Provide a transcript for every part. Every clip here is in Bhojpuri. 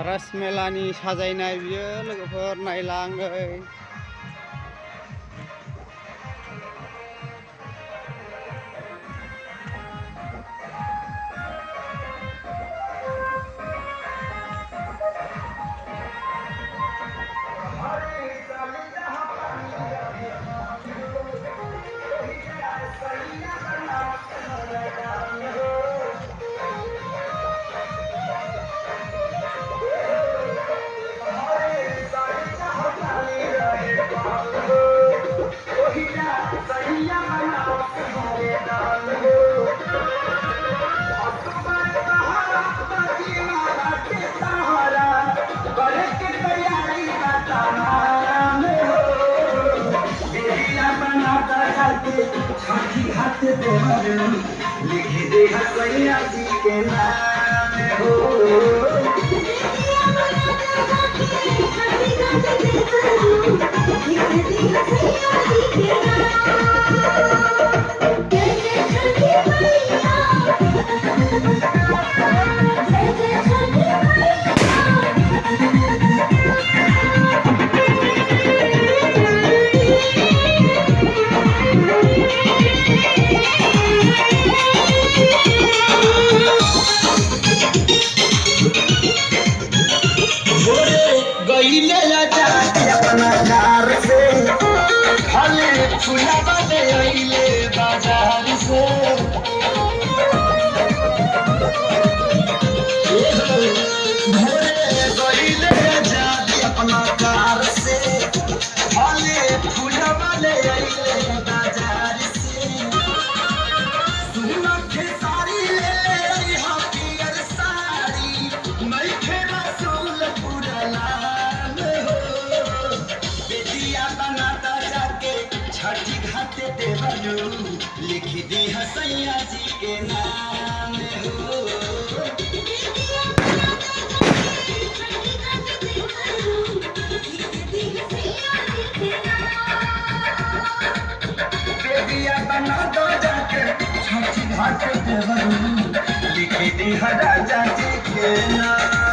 रासमेलानि साजायनाय बियो लोगोफोर नायलाङै लिख दे सैया जी के नाम हो बाजार से अपना कार से फले फूला वाले बाजार से साड़ी ले पियर साड़ी मैं खेला सोल पुरला बेटिया बनाता जाके छठी घाट देवलू लिख दी सैया जी के नाम हो बेटिया बना दो जाके छठी घाट देवलू लिख दी राजा जी के नाम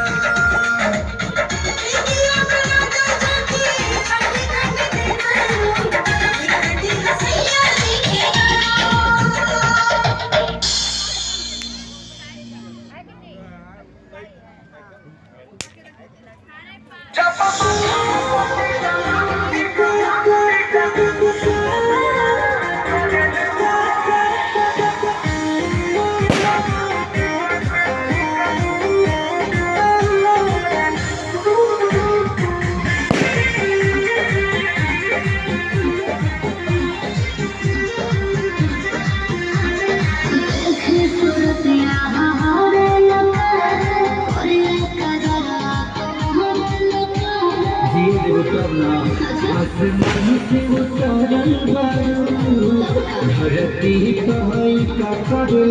धरती कहीं का करो